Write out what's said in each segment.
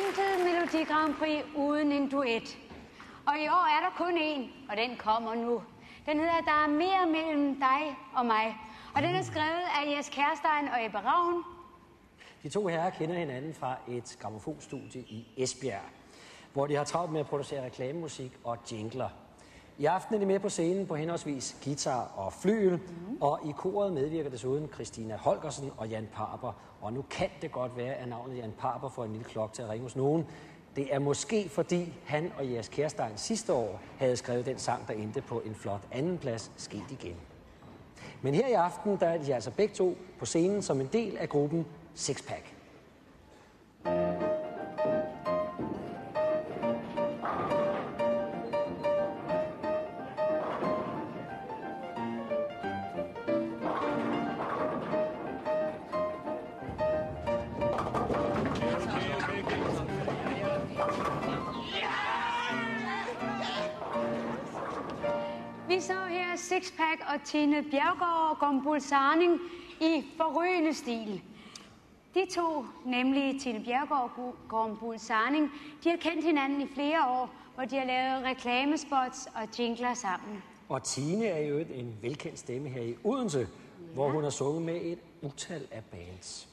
intet Melodi Grand Prix uden en duet. Og i år er der kun én, og den kommer nu. Den hedder Der er mere mellem dig og mig. Og den er skrevet af Jes Kærstein og Ebbe Ravn. De to herrer kender hinanden fra et grammofonstudie i Esbjerg, hvor de har travlt med at producere reklamemusik og jingler. I aften er de med på scenen på henholdsvis guitar og flygel, og i koret medvirker desuden Christina Holgersen og Jan Parper. Og nu kan det godt være, at navnet Jan Parper får en lille klokke til at ringe hos nogen. Det er måske fordi han og Jes Kærstein sidste år havde skrevet den sang, der endte på en flot andenplads, Sket igen. Men her i aften, der er de altså begge to på scenen som en del af gruppen Sixpack. Vi så her Sixpack og Tine Bjerregaard og Gumbul Sarning i forrygende stil. De to, nemlig Tine Bjerregaard og Gumbul Sarning, de har kendt hinanden i flere år, hvor de har lavet reklamespots og jingler sammen. Og Tine er jo en velkendt stemme her i Odense, hvor hun har sunget med et utal af bands.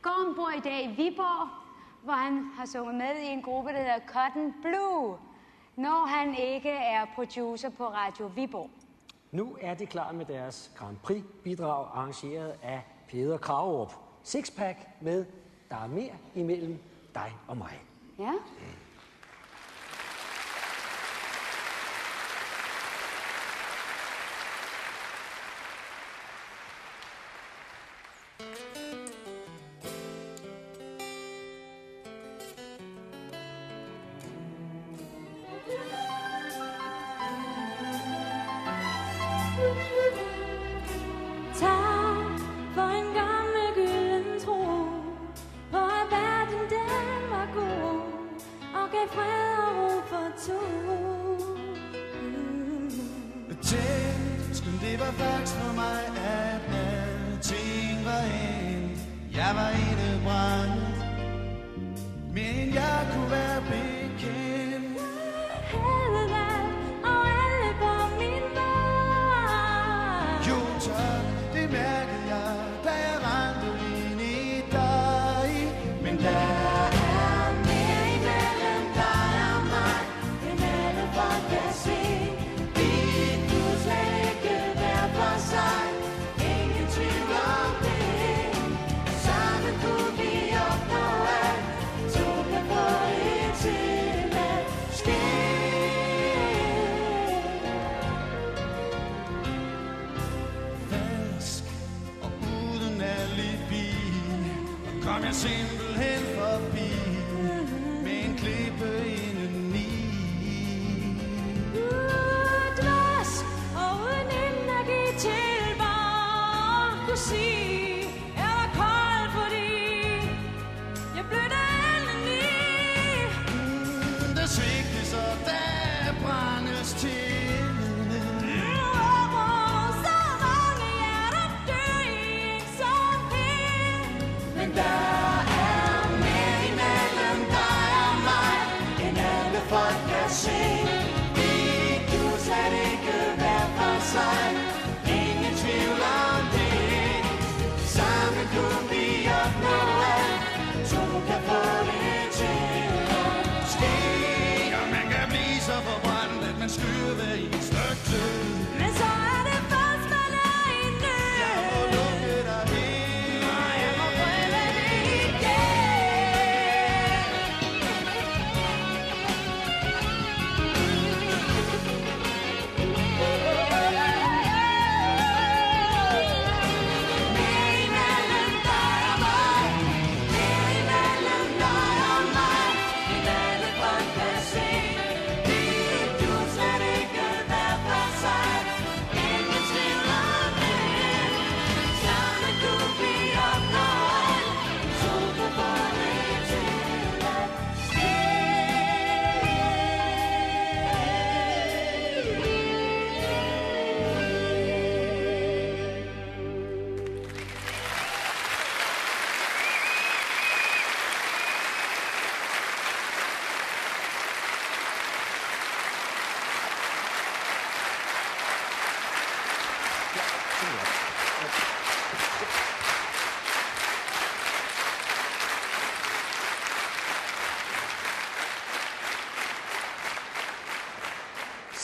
Gorm bor i dag i Viborg, hvor han har sunget med i en gruppe, der hedder Cotton Blue, når han ikke er producer på Radio Viborg. Nu er de klar med deres Grand Prix-bidrag, arrangeret af Peder Kragerup. Sixpack med Der er mere imellem dig og mig. Ja. Det var faktisk for mig, at alting var endt. Jeg var indebrændt, men jeg kunne være bekendt. Havde været og alle på min vej. Jo tak, det mærkede jeg, da jeg rendte ind i dig. Men der er mere imellem dig og mig, end alle folk kan se. Ingen tvivl om det. Sammen kunne vi opnå alt. To kan få det til at ske. Falsk og uden alibi, og kom jeg simpelthen forbi med en klippe indeni. Dvask og uden energi til bare at kunne sige, jeg var kold, fordi jeg blev der endelig. Der svigtes og der brændes til.